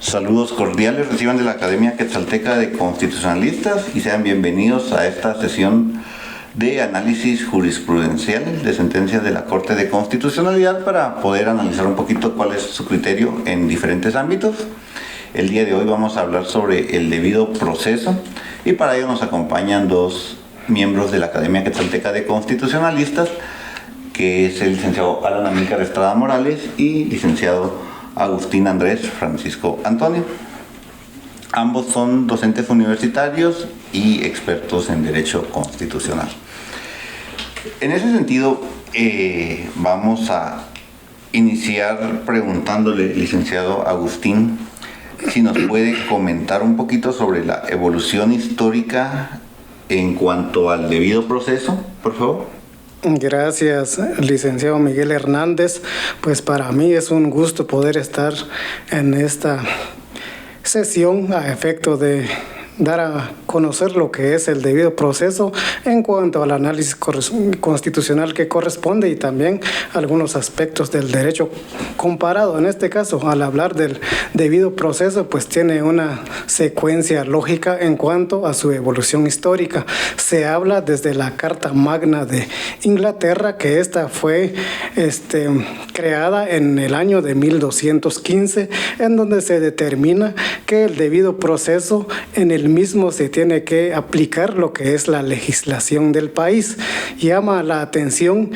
Saludos cordiales reciban de la Academia Quetzalteca de Constitucionalistas y sean bienvenidos a esta sesión de análisis jurisprudencial de sentencias de la Corte de Constitucionalidad para poder analizar un poquito cuál es su criterio en diferentes ámbitos. El día de hoy vamos a hablar sobre el debido proceso y para ello nos acompañan dos miembros de la Academia Quetzalteca de Constitucionalistas, que es el licenciado Alan Amílcar Estrada Morales y licenciado Agustín Andrés Francisco Antonio. Ambos son docentes universitarios y expertos en Derecho Constitucional. En ese sentido, vamos a iniciar preguntándole, licenciado Agustín, si nos puede comentar un poquito sobre la evolución histórica en cuanto al debido proceso, por favor. Gracias, licenciado Miguel Hernández. Pues para mí es un gusto poder estar en esta sesión a efecto de dar a conocer lo que es el debido proceso en cuanto al análisis constitucional que corresponde y también algunos aspectos del derecho comparado. En este caso, al hablar del debido proceso, pues tiene una secuencia lógica en cuanto a su evolución histórica. Se habla desde la Carta Magna de Inglaterra, que esta fue creada en el año de 1215, en donde se determina que el debido proceso en el mismo se tiene que aplicar lo que es la legislación del país. Llama la atención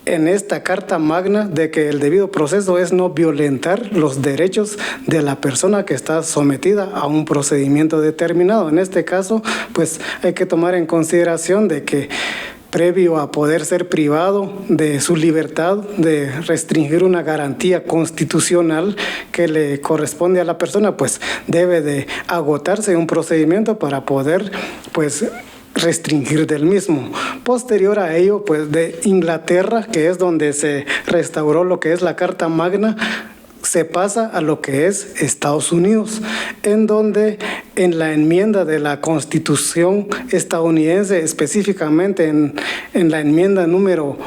en esta Carta Magna de que el debido proceso es no violentar los derechos de la persona que está sometida a un procedimiento determinado. En este caso, pues hay que tomar en consideración de que previo a poder ser privado de su libertad, de restringir una garantía constitucional que le corresponde a la persona, pues debe de agotarse un procedimiento para poder, pues, restringir del mismo. Posterior a ello, pues de Inglaterra, que es donde se restauró lo que es la Carta Magna, se pasa a lo que es Estados Unidos, en donde en la enmienda de la Constitución estadounidense, específicamente en la enmienda número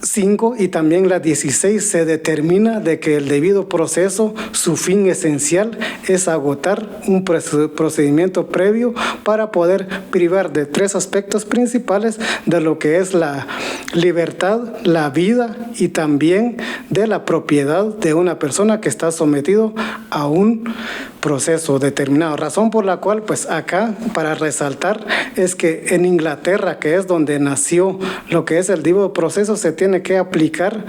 5 y también la 16, se determina de que el debido proceso, su fin esencial es agotar un procedimiento previo para poder privar de tres aspectos principales de lo que es la libertad, la vida y también de la propiedad de una persona que está sometido a un proceso determinado. Razón por la cual, pues acá, para resaltar, es que en Inglaterra, que es donde nació lo que es el debido proceso, se tiene que aplicar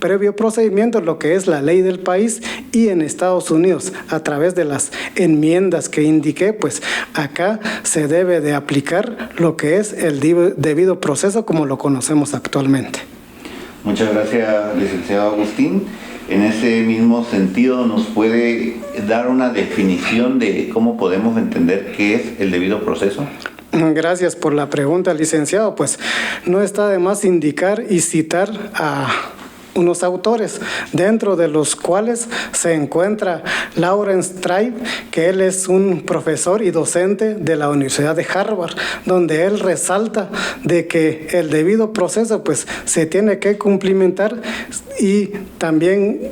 previo procedimiento lo que es la ley del país, y en Estados Unidos, a través de las enmiendas que indiqué, pues acá se debe de aplicar lo que es el debido proceso como lo conocemos actualmente. Muchas gracias, licenciado Agustín. En ese mismo sentido, ¿nos puede dar una definición de cómo podemos entender qué es el debido proceso? Gracias por la pregunta, licenciado. Pues no está de más indicar y citar a unos autores, dentro de los cuales se encuentra Lawrence Tribe, que él es un profesor y docente de la Universidad de Harvard, donde él resalta de que el debido proceso pues se tiene que cumplimentar y también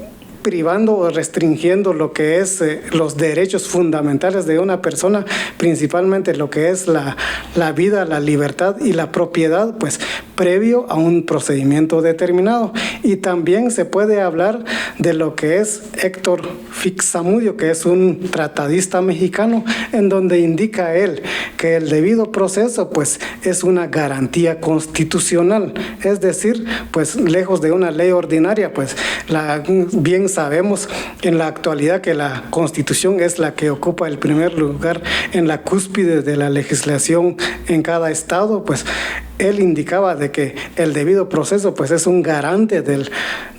privando o restringiendo lo que es los derechos fundamentales de una persona, principalmente lo que es la vida, la libertad y la propiedad, pues previo a un procedimiento determinado. Y también se puede hablar de lo que es Héctor Fixamudio, que es un tratadista mexicano, en donde indica él que el debido proceso pues es una garantía constitucional, es decir, pues lejos de una ley ordinaria, pues bien sabemos en la actualidad que la Constitución es la que ocupa el primer lugar en la cúspide de la legislación en cada estado. Pues él indicaba de que el debido proceso pues es un garante del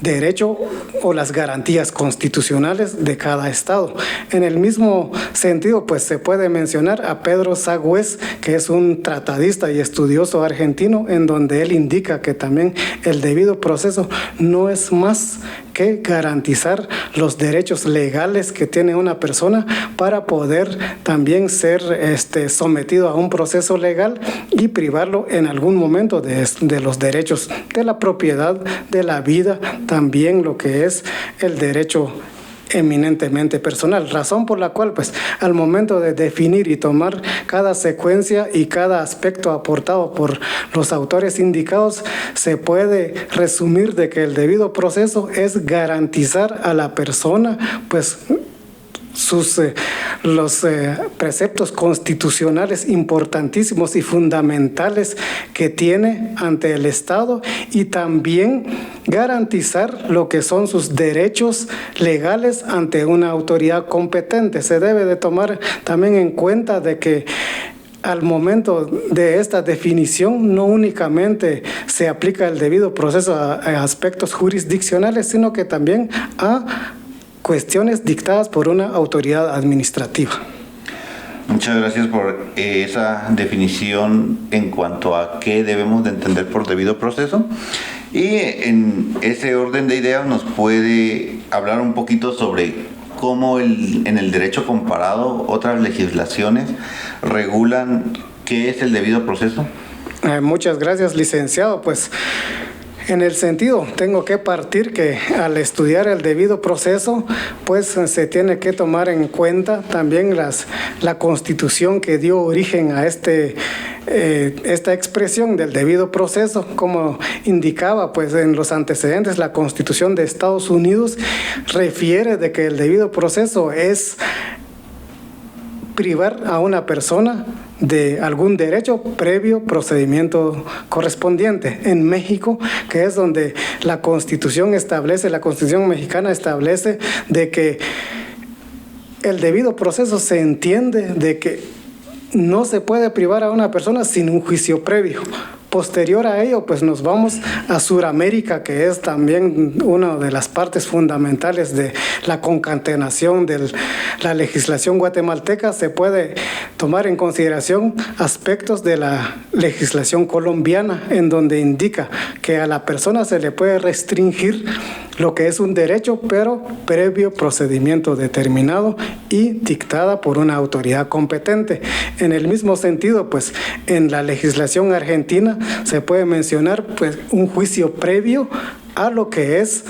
derecho o las garantías constitucionales de cada estado. En el mismo sentido, pues se puede mencionar a Pedro Sagüez, que es un tratadista y estudioso argentino, en donde él indica que también el debido proceso no es más que garantizar los derechos legales que tiene una persona para poder también ser sometido a un proceso legal y privarlo en algún momento de los derechos de la propiedad, de la vida, también lo que es el derecho eminentemente personal, razón por la cual pues al momento de definir y tomar cada secuencia y cada aspecto aportado por los autores indicados, se puede resumir de que el debido proceso es garantizar a la persona pues los preceptos constitucionales importantísimos y fundamentales que tiene ante el Estado, y también garantizar lo que son sus derechos legales ante una autoridad competente. Se debe de tomar también en cuenta de que al momento de esta definición no únicamente se aplica el debido proceso a aspectos jurisdiccionales, sino que también a cuestiones dictadas por una autoridad administrativa. Muchas gracias por esa definición en cuanto a qué debemos de entender por debido proceso. Y en ese orden de ideas nos puede hablar un poquito sobre cómo en el derecho comparado otras legislaciones regulan qué es el debido proceso. Muchas gracias, licenciado. Pues en el sentido, tengo que partir que al estudiar el debido proceso, pues se tiene que tomar en cuenta también la Constitución que dio origen a esta expresión del debido proceso. Como indicaba pues en los antecedentes, la Constitución de Estados Unidos refiere de que el debido proceso es privar a una persona de algún derecho previo procedimiento correspondiente. En México, que es donde la Constitución mexicana establece de que el debido proceso se entiende de que no se puede privar a una persona sin un juicio previo. Posterior a ello, pues nos vamos a Suramérica, que es también una de las partes fundamentales de la concatenación de la legislación guatemalteca. Se puede tomar en consideración aspectos de la legislación colombiana, en donde indica que a la persona se le puede restringir lo que es un derecho, pero previo procedimiento determinado y dictada por una autoridad competente. En el mismo sentido, pues en la legislación argentina se puede mencionar pues un juicio previo a lo que es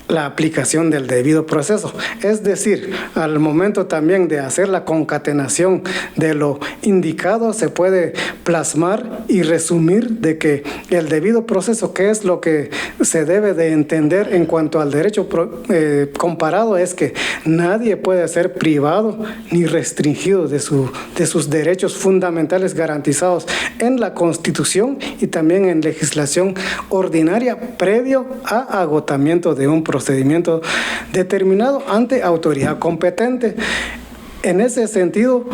la aplicación del debido proceso. Es decir, al momento también de hacer la concatenación de lo indicado, se puede plasmar y resumir de que el debido proceso, que es lo que se debe de entender en cuanto al derecho comparado, es que nadie puede ser privado ni restringido de sus derechos fundamentales garantizados en la Constitución y también en legislación ordinaria previo a agotamiento de un procedimiento determinado ante autoridad competente. En ese sentido,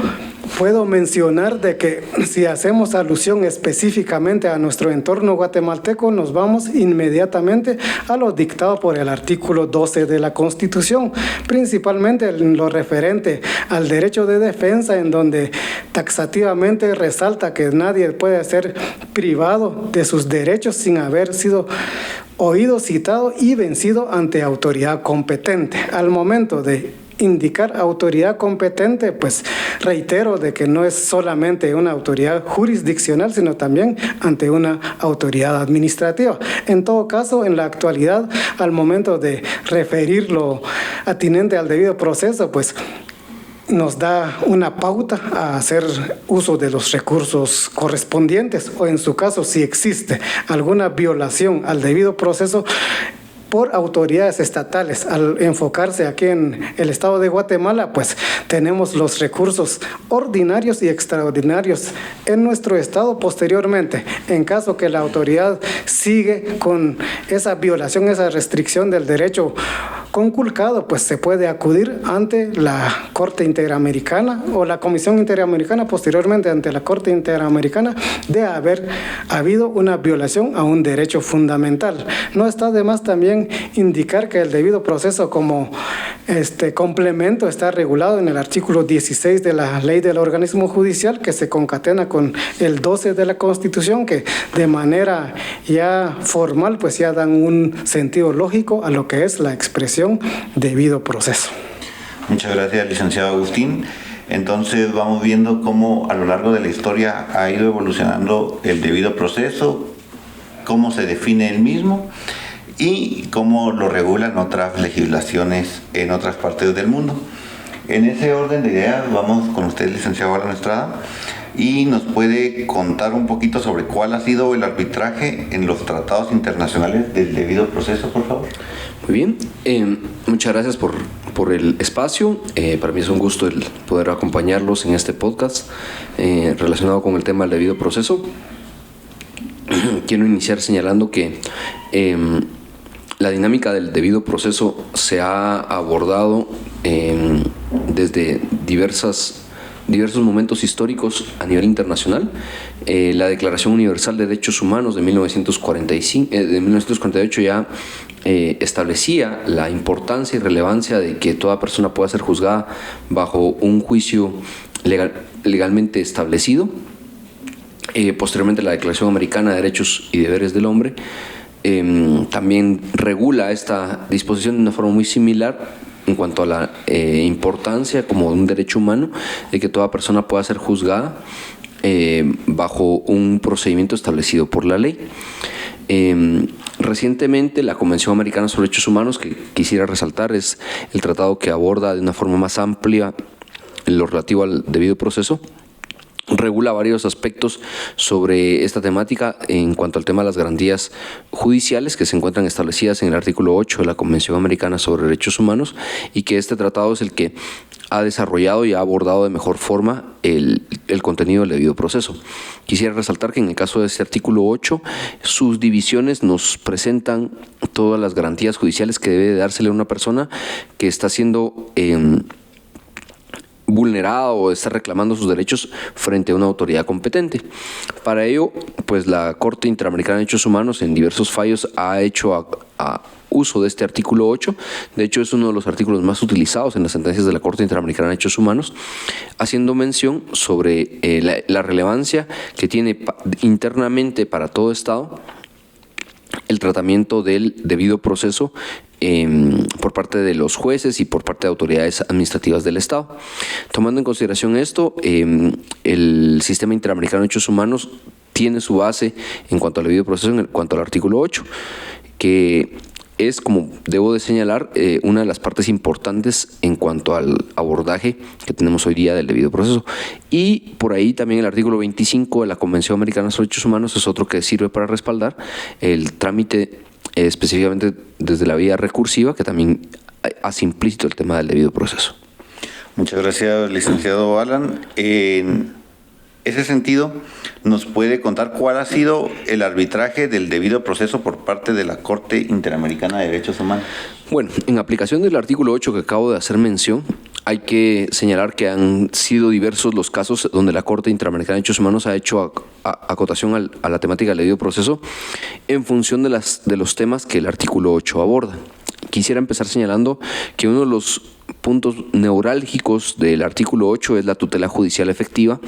puedo mencionar de que si hacemos alusión específicamente a nuestro entorno guatemalteco, nos vamos inmediatamente a lo dictado por el artículo 12 de la Constitución, principalmente en lo referente al derecho de defensa, en donde taxativamente resalta que nadie puede ser privado de sus derechos sin haber sido oído, citado y vencido ante autoridad competente. Al momento de indicar autoridad competente, pues reitero de que no es solamente una autoridad jurisdiccional, sino también ante una autoridad administrativa. En todo caso, en la actualidad, al momento de referir lo atinente al debido proceso, pues nos da una pauta a hacer uso de los recursos correspondientes, o en su caso, si existe alguna violación al debido proceso por autoridades estatales. Al enfocarse aquí en el estado de Guatemala, pues tenemos los recursos ordinarios y extraordinarios en nuestro estado. Posteriormente, en caso que la autoridad sigue con esa violación, esa restricción del derecho conculcado, pues se puede acudir ante la Corte Interamericana o la Comisión Interamericana, posteriormente ante la Corte Interamericana, de haber habido una violación a un derecho fundamental. No está de más también indicar que el debido proceso como complemento está regulado en el artículo 16 de la Ley del Organismo Judicial, que se concatena con el 12 de la Constitución, que de manera ya formal pues ya dan un sentido lógico a lo que es la expresión debido proceso. Muchas gracias, licenciado Agustín. Entonces vamos viendo cómo a lo largo de la historia ha ido evolucionando el debido proceso, cómo se define el mismo, y cómo lo regulan otras legislaciones en otras partes del mundo. En ese orden de ideas vamos con usted, licenciado Alan Estrada, y nos puede contar un poquito sobre cuál ha sido el arbitraje en los tratados internacionales del debido proceso, por favor. Muy bien, muchas gracias por el espacio. Para mí es un gusto el poder acompañarlos en este podcast relacionado con el tema del debido proceso. Quiero iniciar señalando que la dinámica del debido proceso se ha abordado desde diversos momentos históricos a nivel internacional. La Declaración Universal de Derechos Humanos de 1948 ya establecía la importancia y relevancia de que toda persona pueda ser juzgada bajo un juicio legalmente establecido. Posteriormente, la Declaración Americana de Derechos y Deberes del Hombre también regula esta disposición de una forma muy similar en cuanto a la importancia como un derecho humano de que toda persona pueda ser juzgada bajo un procedimiento establecido por la ley. Recientemente, la Convención Americana sobre Derechos Humanos, que quisiera resaltar, es el tratado que aborda de una forma más amplia lo relativo al debido proceso. Regula varios aspectos sobre esta temática en cuanto al tema de las garantías judiciales que se encuentran establecidas en el artículo 8 de la Convención Americana sobre Derechos Humanos, y que este tratado es el que ha desarrollado y ha abordado de mejor forma el contenido del debido proceso. Quisiera resaltar que en el caso de este artículo 8, sus divisiones nos presentan todas las garantías judiciales que debe dársele a una persona que está siendo vulnerada o está reclamando sus derechos frente a una autoridad competente. Para ello, pues la Corte Interamericana de Derechos Humanos en diversos fallos ha hecho uso de este artículo 8. De hecho, es uno de los artículos más utilizados en las sentencias de la Corte Interamericana de Derechos Humanos, haciendo mención sobre la relevancia que tiene internamente para todo Estado el tratamiento del debido proceso por parte de los jueces y por parte de autoridades administrativas del Estado. Tomando en consideración esto, el Sistema Interamericano de Derechos Humanos tiene su base en cuanto al debido proceso en cuanto al artículo 8, que es, como debo de señalar, una de las partes importantes en cuanto al abordaje que tenemos hoy día del debido proceso. Y por ahí también el artículo 25 de la Convención Americana sobre Derechos Humanos es otro que sirve para respaldar el trámite específicamente desde la vía recursiva, que también hace implícito el tema del debido proceso. Muchas gracias, licenciado Alan. En ese sentido, ¿nos puede contar cuál ha sido el arbitraje del debido proceso por parte de la Corte Interamericana de Derechos Humanos? Bueno, en aplicación del artículo 8 que acabo de hacer mención, hay que señalar que han sido diversos los casos donde la Corte Interamericana de Derechos Humanos ha hecho acotación a la temática del debido proceso en función de los temas que el artículo 8 aborda. Quisiera empezar señalando que uno de los puntos neurálgicos del artículo 8 es la tutela judicial efectiva,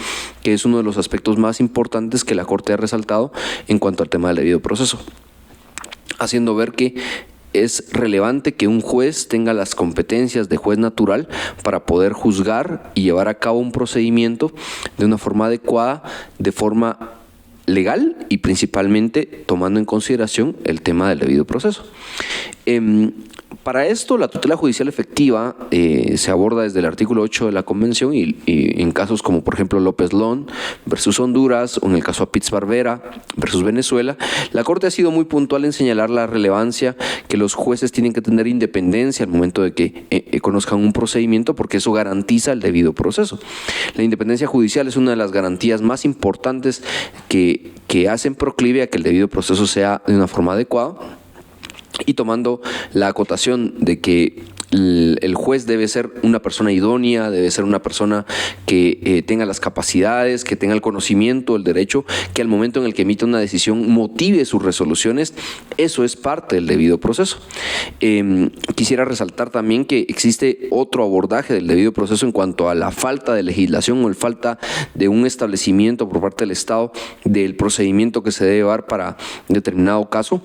que es uno de los aspectos más importantes que la Corte ha resaltado en cuanto al tema del debido proceso, haciendo ver que es relevante que un juez tenga las competencias de juez natural para poder juzgar y llevar a cabo un procedimiento de una forma adecuada, de forma legal y principalmente tomando en consideración el tema del debido proceso. Para esto, la tutela judicial efectiva se aborda desde el artículo 8 de la Convención y en casos como, por ejemplo, López Lón versus Honduras, o en el caso Apitz Barbera versus Venezuela, la Corte ha sido muy puntual en señalar la relevancia que los jueces tienen que tener independencia al momento de que conozcan un procedimiento, porque eso garantiza el debido proceso. La independencia judicial es una de las garantías más importantes que hacen proclive a que el debido proceso sea de una forma adecuada. Y tomando la acotación de que el juez debe ser una persona idónea, debe ser una persona que tenga las capacidades, que tenga el conocimiento del derecho, que al momento en el que emita una decisión motive sus resoluciones, eso es parte del debido proceso. Quisiera resaltar también que existe otro abordaje del debido proceso en cuanto a la falta de legislación o la falta de un establecimiento por parte del Estado del procedimiento que se debe llevar para determinado caso.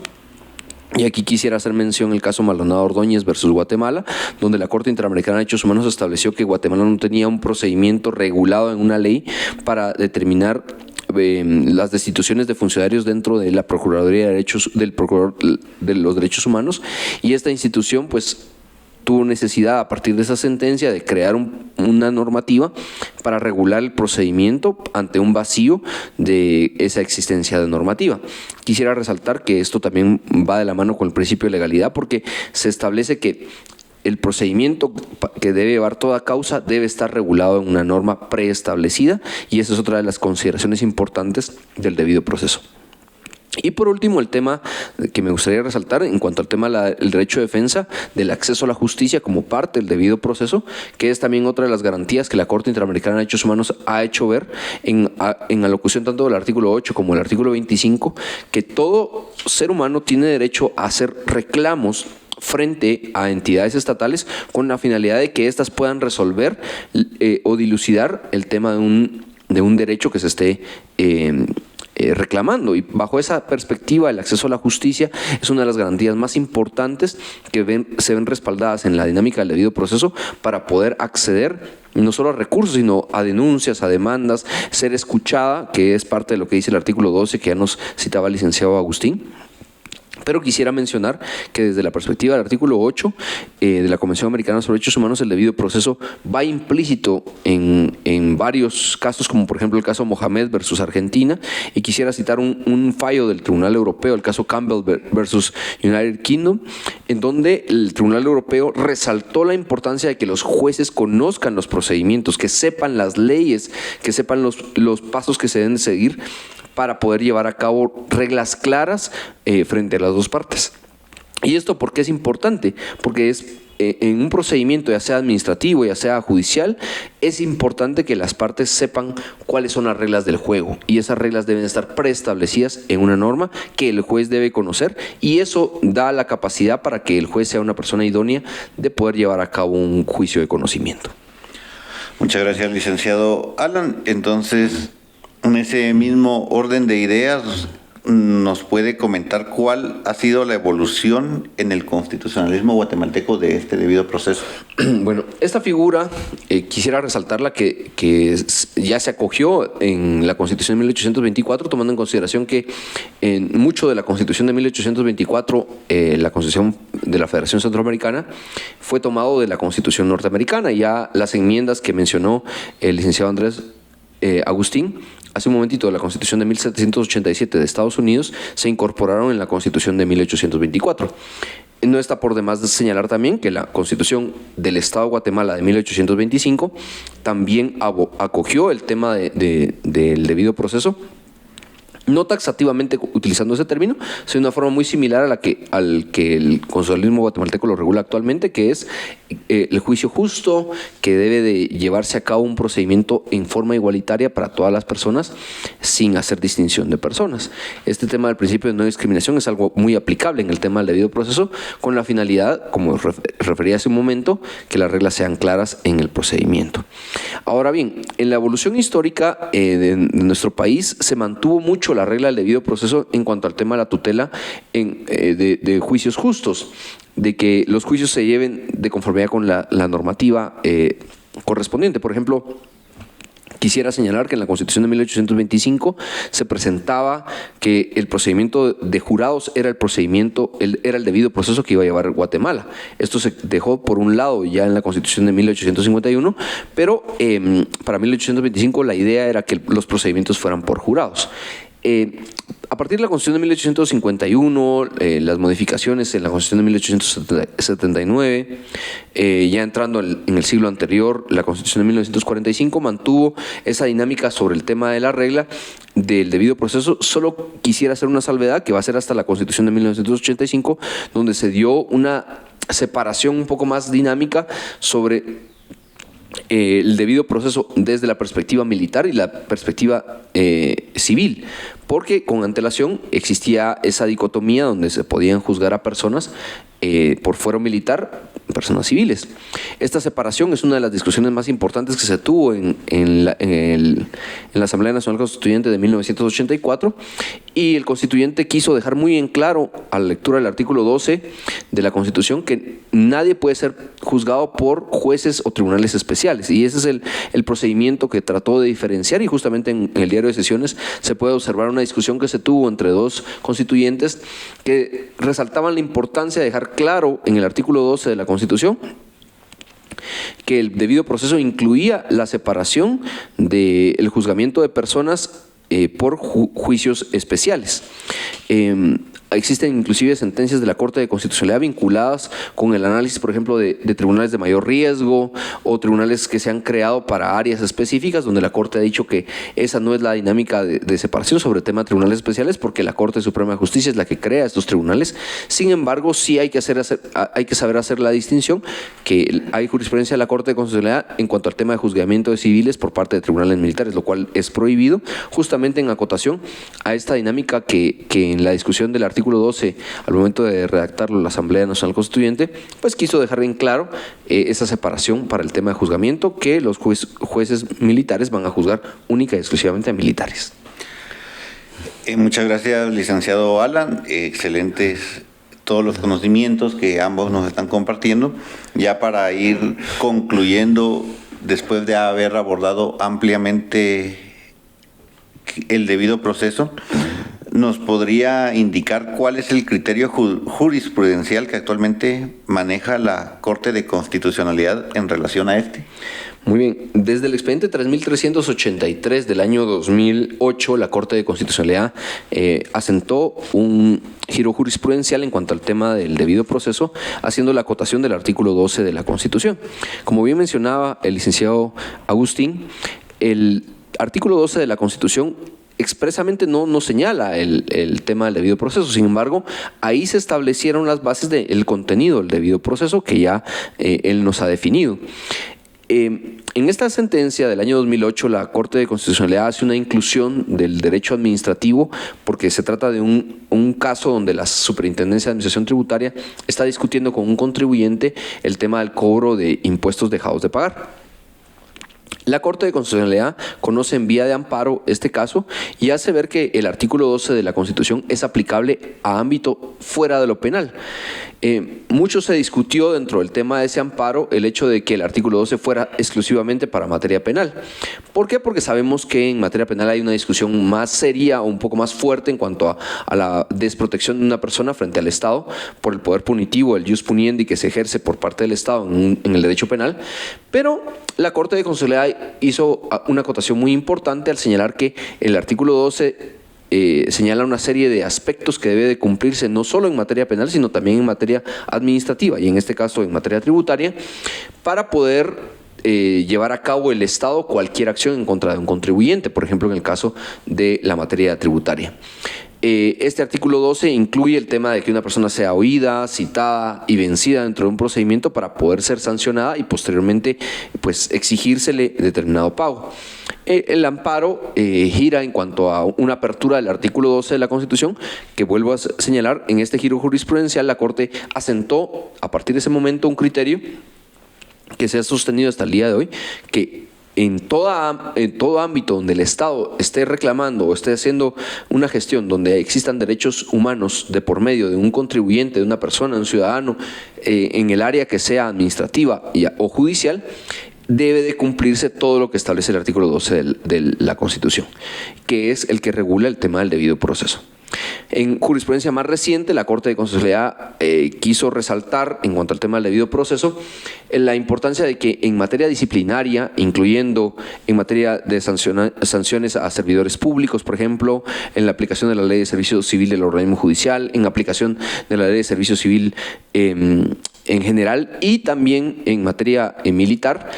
Y aquí quisiera hacer mención el caso Maldonado Ordóñez versus Guatemala, donde la Corte Interamericana de Derechos Humanos estableció que Guatemala no tenía un procedimiento regulado en una ley para determinar las destituciones de funcionarios dentro de la Procuraduría de Derechos, del Procurador de los Derechos Humanos, y esta institución pues tuvo necesidad a partir de esa sentencia de crear una normativa para regular el procedimiento ante un vacío de esa existencia de normativa. Quisiera resaltar que esto también va de la mano con el principio de legalidad, porque se establece que el procedimiento que debe llevar toda causa debe estar regulado en una norma preestablecida, y esa es otra de las consideraciones importantes del debido proceso. Y por último, el tema que me gustaría resaltar en cuanto al tema del derecho de defensa, del acceso a la justicia como parte del debido proceso, que es también otra de las garantías que la Corte Interamericana de Derechos Humanos ha hecho ver en alocución tanto del artículo 8 como del artículo 25, que todo ser humano tiene derecho a hacer reclamos frente a entidades estatales con la finalidad de que éstas puedan resolver o dilucidar el tema de un derecho que se esté reclamando. Y bajo esa perspectiva, el acceso a la justicia es una de las garantías más importantes que se ven respaldadas en la dinámica del debido proceso para poder acceder no solo a recursos, sino a denuncias, a demandas, ser escuchada, que es parte de lo que dice el artículo 12 que ya nos citaba el licenciado Agustín. Pero quisiera mencionar que desde la perspectiva del artículo 8 de la Convención Americana sobre Derechos Humanos, el debido proceso va implícito en varios casos, como por ejemplo el caso Mohamed versus Argentina, y quisiera citar un fallo del Tribunal Europeo, el caso Campbell versus United Kingdom, en donde el Tribunal Europeo resaltó la importancia de que los jueces conozcan los procedimientos, que sepan las leyes, que sepan los pasos que se deben seguir para poder llevar a cabo reglas claras frente a las dos partes. ¿Y esto por qué es importante? Porque en un procedimiento, ya sea administrativo, ya sea judicial, es importante que las partes sepan cuáles son las reglas del juego, y esas reglas deben estar preestablecidas en una norma que el juez debe conocer, y eso da la capacidad para que el juez sea una persona idónea de poder llevar a cabo un juicio de conocimiento. Muchas gracias, licenciado Alan. Entonces, en ese mismo orden de ideas, ¿nos puede comentar cuál ha sido la evolución en el constitucionalismo guatemalteco de este debido proceso? Bueno, esta figura quisiera resaltarla que ya se acogió en la Constitución de 1824, tomando en consideración que en mucho de la Constitución de 1824, la Constitución de la Federación Centroamericana, fue tomado de la Constitución norteamericana. Ya las enmiendas que mencionó el licenciado Andrés Agustín hace un momentito de la Constitución de 1787 de Estados Unidos se incorporaron en la Constitución de 1824. No está por demás de señalar también que la Constitución del Estado de Guatemala de 1825 también acogió el tema del debido proceso, no taxativamente utilizando ese término, sino de una forma muy similar al que el constitucionalismo guatemalteco lo regula actualmente, que es el juicio justo, que debe de llevarse a cabo un procedimiento en forma igualitaria para todas las personas sin hacer distinción de personas. Este tema del principio de no discriminación es algo muy aplicable en el tema del debido proceso, con la finalidad, como refería hace un momento, que las reglas sean claras en el procedimiento. Ahora bien, en la evolución histórica de nuestro país se mantuvo mucho la regla del debido proceso en cuanto al tema de la tutela de juicios justos, de que los juicios se lleven de conformidad con la normativa correspondiente. Por ejemplo, quisiera señalar que en la Constitución de 1825 se presentaba que el procedimiento de jurados era el debido proceso que iba a llevar Guatemala. Esto se dejó por un lado ya en la Constitución de 1851, pero para 1825 la idea era que los procedimientos fueran por jurados. A partir de la Constitución de 1851, las modificaciones en la Constitución de 1879, ya entrando en el siglo anterior, la Constitución de 1945 mantuvo esa dinámica sobre el tema de la regla del debido proceso. Solo quisiera hacer una salvedad, que va a ser hasta la Constitución de 1985, donde se dio una separación un poco más dinámica sobre el debido proceso desde la perspectiva militar y la perspectiva civil. porque con antelación existía esa dicotomía donde se podían juzgar a personas por fuero militar, personas civiles. Esta separación es una de las discusiones más importantes que se tuvo en la Asamblea Nacional Constituyente de 1984, y el constituyente quiso dejar muy en claro a la lectura del artículo 12 de la Constitución que nadie puede ser juzgado por jueces o tribunales especiales, y ese es el procedimiento que trató de diferenciar, y justamente en el diario de sesiones se puede observar una discusión que se tuvo entre dos constituyentes que resaltaban la importancia de dejar claro en el artículo 12 de la Constitución que el debido proceso incluía la separación del juzgamiento de personas por juicios especiales. Existen inclusive sentencias de la Corte de Constitucionalidad vinculadas con el análisis, por ejemplo, de tribunales de mayor riesgo o tribunales que se han creado para áreas específicas, donde la Corte ha dicho que esa no es la dinámica de separación sobre el tema de tribunales especiales, porque la Corte Suprema de Justicia es la que crea estos tribunales. Sin embargo, sí hay que saber hacer la distinción, que hay jurisprudencia de la Corte de Constitucionalidad en cuanto al tema de juzgamiento de civiles por parte de tribunales militares, lo cual es prohibido, justamente en acotación a esta dinámica que en la discusión del artículo 12, al momento de redactarlo la Asamblea Nacional Constituyente, pues quiso dejar en claro esa separación para el tema de juzgamiento, que los jueces militares van a juzgar única y exclusivamente a militares. Muchas gracias, licenciado Alan. Excelentes todos los conocimientos que ambos nos están compartiendo. Ya para ir concluyendo, después de haber abordado ampliamente el debido proceso, ¿nos podría indicar cuál es el criterio jurisprudencial que actualmente maneja la Corte de Constitucionalidad en relación a este? Muy bien, desde el expediente 3383 del año 2008, la Corte de Constitucionalidad asentó un giro jurisprudencial en cuanto al tema del debido proceso, haciendo la acotación del artículo 12 de la Constitución. Como bien mencionaba el licenciado Agustín, el artículo 12 de la Constitución expresamente no señala el tema del debido proceso. Sin embargo, ahí se establecieron las bases del contenido del debido proceso que ya él nos ha definido. En esta sentencia del año 2008, la Corte de Constitucionalidad hace una inclusión del derecho administrativo, porque se trata de un caso donde la Superintendencia de Administración Tributaria está discutiendo con un contribuyente el tema del cobro de impuestos dejados de pagar. La Corte de Constitucionalidad conoce en vía de amparo este caso y hace ver que el artículo 12 de la Constitución es aplicable a ámbito fuera de lo penal. Mucho se discutió dentro del tema de ese amparo el hecho de que el artículo 12 fuera exclusivamente para materia penal. ¿Por qué? Porque sabemos que en materia penal hay una discusión más seria o un poco más fuerte en cuanto a la desprotección de una persona frente al Estado por el poder punitivo, el jus puniendi que se ejerce por parte del Estado en el derecho penal. Pero la Corte de Constitucionalidad hizo una acotación muy importante al señalar que el artículo 12 señala una serie de aspectos que debe de cumplirse no solo en materia penal, sino también en materia administrativa y en este caso en materia tributaria, para poder llevar a cabo el Estado cualquier acción en contra de un contribuyente, por ejemplo en el caso de la materia tributaria. Este artículo 12 incluye el tema de que una persona sea oída, citada y vencida dentro de un procedimiento para poder ser sancionada y posteriormente pues exigírsele determinado pago. El amparo gira en cuanto a una apertura del artículo 12 de la Constitución, que vuelvo a señalar, en este giro jurisprudencial la Corte asentó a partir de ese momento un criterio que se ha sostenido hasta el día de hoy, que en todo ámbito donde el Estado esté reclamando o esté haciendo una gestión donde existan derechos humanos de por medio de un contribuyente, de una persona, de un ciudadano, en el área que sea administrativa o judicial, debe de cumplirse todo lo que establece el artículo 12 de la Constitución, que es el que regula el tema del debido proceso. En jurisprudencia más reciente, la Corte de Constitucionalidad quiso resaltar, en cuanto al tema del debido proceso, la importancia de que en materia disciplinaria, incluyendo en materia de sanciones a servidores públicos, por ejemplo, en la aplicación de la Ley de Servicio Civil del organismo judicial, en aplicación de la Ley de Servicio Civil en general y también en materia militar,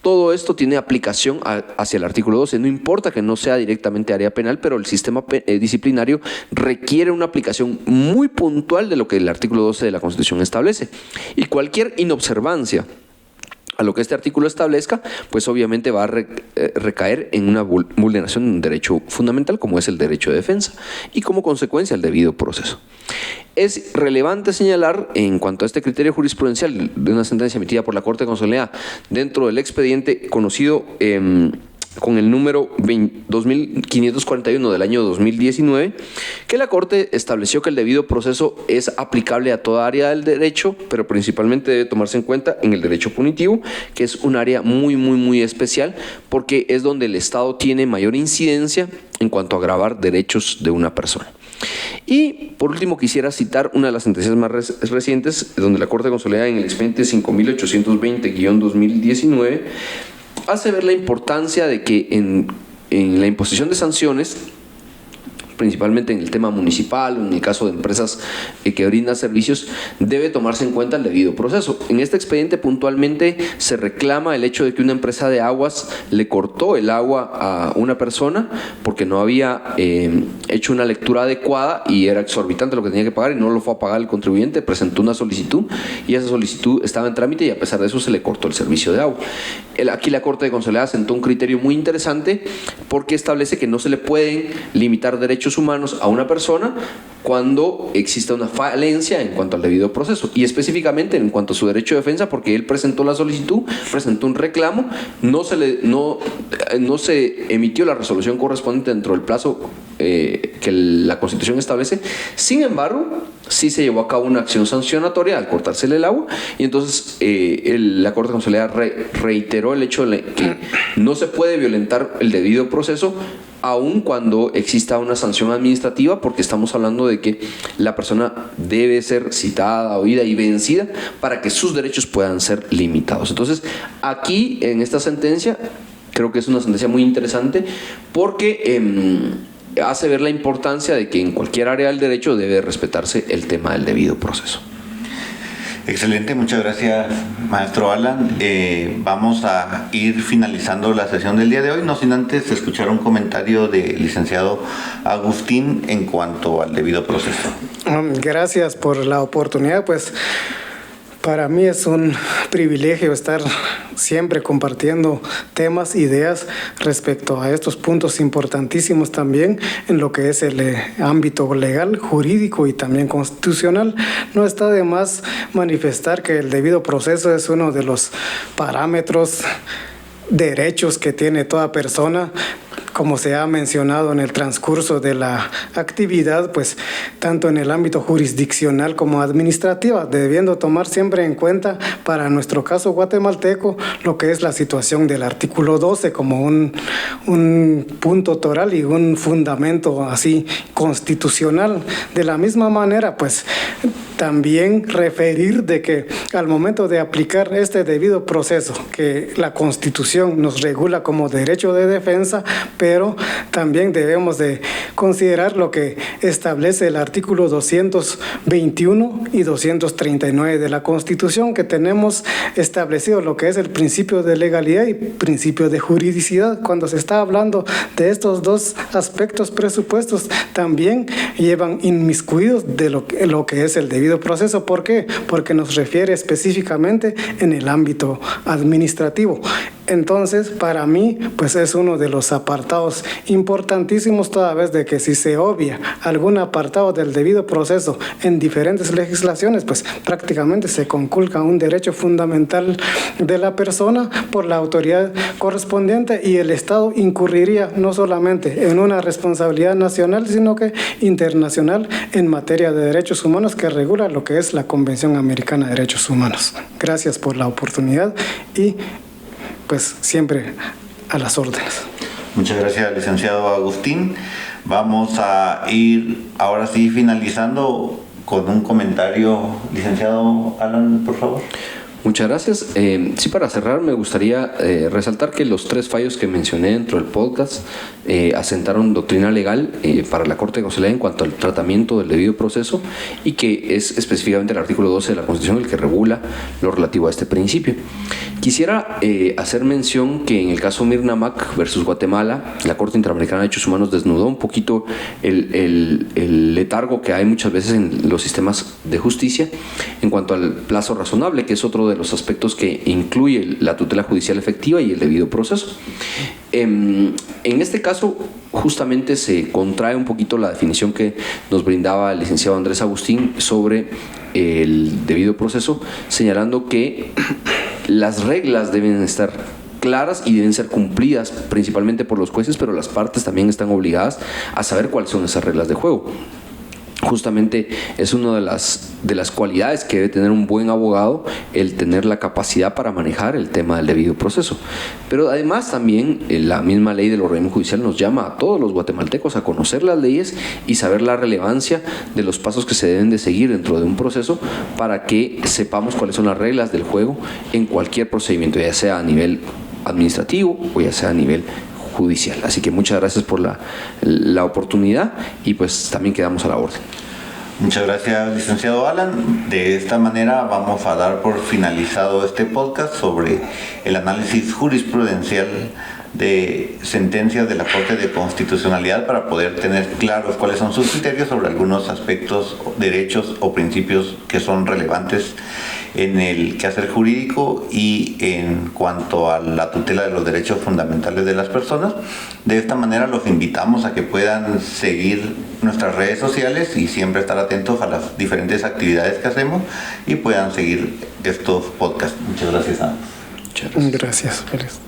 todo esto tiene aplicación hacia el artículo 12. No importa que no sea directamente área penal, pero el sistema disciplinario requiere una aplicación muy puntual de lo que el artículo 12 de la Constitución establece. Y cualquier inobservancia a lo que este artículo establezca, pues obviamente va a recaer en una vulneración de un derecho fundamental como es el derecho de defensa y como consecuencia el debido proceso. Es relevante señalar en cuanto a este criterio jurisprudencial de una sentencia emitida por la Corte Constitucional dentro del expediente conocido con el número 2541 del año 2019, que la Corte estableció que el debido proceso es aplicable a toda área del derecho, pero principalmente debe tomarse en cuenta en el derecho punitivo, que es un área muy especial, porque es donde el Estado tiene mayor incidencia en cuanto a agravar derechos de una persona. Y por último quisiera citar una de las sentencias más recientes, donde la Corte Constitucional en el expediente 5820-2019 hace ver la importancia de que en la imposición de sanciones, principalmente en el tema municipal o en el caso de empresas que brindan servicios, debe tomarse en cuenta el debido proceso. En este expediente puntualmente se reclama el hecho de que una empresa de aguas le cortó el agua a una persona porque no había hecho una lectura adecuada y era exorbitante lo que tenía que pagar y no lo fue a pagar el contribuyente, presentó una solicitud y esa solicitud estaba en trámite y a pesar de eso se le cortó el servicio de agua. Aquí la Corte de Constitucionalidad sentó un criterio muy interesante porque establece que no se le pueden limitar derechos humanos a una persona cuando exista una falencia en cuanto al debido proceso y específicamente en cuanto a su derecho de defensa, porque él presentó la solicitud, presentó un reclamo, no se emitió la resolución correspondiente dentro del plazo que la Constitución establece. Sin embargo, sí se llevó a cabo una acción sancionatoria al cortársele el agua y entonces la Corte Constitucional reiteró el hecho de que no se puede violentar el debido proceso aun cuando exista una sanción administrativa, porque estamos hablando de que la persona debe ser citada, oída y vencida para que sus derechos puedan ser limitados. Entonces, aquí en esta sentencia, creo que es una sentencia muy interesante porque hace ver la importancia de que en cualquier área del derecho debe respetarse el tema del debido proceso. Excelente, muchas gracias, maestro Alan. Vamos a ir finalizando la sesión del día de hoy, no sin antes escuchar un comentario del licenciado Agustín en cuanto al debido proceso. Gracias por la oportunidad, pues para mí es un privilegio estar siempre compartiendo temas, ideas respecto a estos puntos importantísimos también en lo que es el ámbito legal, jurídico y también constitucional. No está de más manifestar que el debido proceso es uno de los parámetros, derechos que tiene toda persona. Como se ha mencionado en el transcurso de la actividad, pues tanto en el ámbito jurisdiccional como administrativa, debiendo tomar siempre en cuenta para nuestro caso guatemalteco lo que es la situación del artículo 12 como un punto toral y un fundamento así constitucional. De la misma manera, pues también referir de que al momento de aplicar este debido proceso que la Constitución nos regula como derecho de defensa, pero también debemos de considerar lo que establece el artículo 221 y 239 de la Constitución, que tenemos establecido lo que es el principio de legalidad y principio de juridicidad. Cuando se está hablando de estos dos aspectos presupuestos, también llevan inmiscuidos de lo que es el debido proceso. ¿Por qué? Porque nos refiere específicamente en el ámbito administrativo. Entonces, para mí, pues es uno de los apartados importantísimos, toda vez de que si se obvia algún apartado del debido proceso en diferentes legislaciones, pues prácticamente se conculca un derecho fundamental de la persona por la autoridad correspondiente y el Estado incurriría no solamente en una responsabilidad nacional, sino que internacional en materia de derechos humanos que regula lo que es la Convención Americana de Derechos Humanos. Gracias por la oportunidad y pues siempre a las órdenes. Muchas gracias, licenciado Agustín. Vamos a ir ahora sí finalizando con un comentario. Licenciado Alan, por favor. Muchas gracias. Sí, para cerrar me gustaría resaltar que los 3 fallos que mencioné dentro del podcast asentaron doctrina legal para la Corte Constitucional en cuanto al tratamiento del debido proceso y que es específicamente el artículo 12 de la Constitución el que regula lo relativo a este principio. Quisiera hacer mención que en el caso Mirna Mac versus Guatemala, la Corte Interamericana de Derechos Humanos desnudó un poquito el letargo que hay muchas veces en los sistemas de justicia en cuanto al plazo razonable, que es otro de los aspectos que incluye la tutela judicial efectiva y el debido proceso. En este caso, justamente se contrae un poquito la definición que nos brindaba el licenciado Andrés Agustín sobre el debido proceso, señalando que las reglas deben estar claras y deben ser cumplidas principalmente por los jueces, pero las partes también están obligadas a saber cuáles son esas reglas de juego. Justamente es una de las cualidades que debe tener un buen abogado, el tener la capacidad para manejar el tema del debido proceso. Pero además también la misma ley del organismo judicial nos llama a todos los guatemaltecos a conocer las leyes y saber la relevancia de los pasos que se deben de seguir dentro de un proceso para que sepamos cuáles son las reglas del juego en cualquier procedimiento, ya sea a nivel administrativo o ya sea a nivel judicial. Así que muchas gracias por la oportunidad y pues también quedamos a la orden. Muchas gracias, licenciado Alan. De esta manera vamos a dar por finalizado este podcast sobre el análisis jurisprudencial de sentencias de la Corte de Constitucionalidad para poder tener claros cuáles son sus criterios sobre algunos aspectos, derechos o principios que son relevantes en el quehacer jurídico y en cuanto a la tutela de los derechos fundamentales de las personas. De esta manera los invitamos a que puedan seguir nuestras redes sociales y siempre estar atentos a las diferentes actividades que hacemos y puedan seguir estos podcasts. Muchas gracias. Gracias, Félix.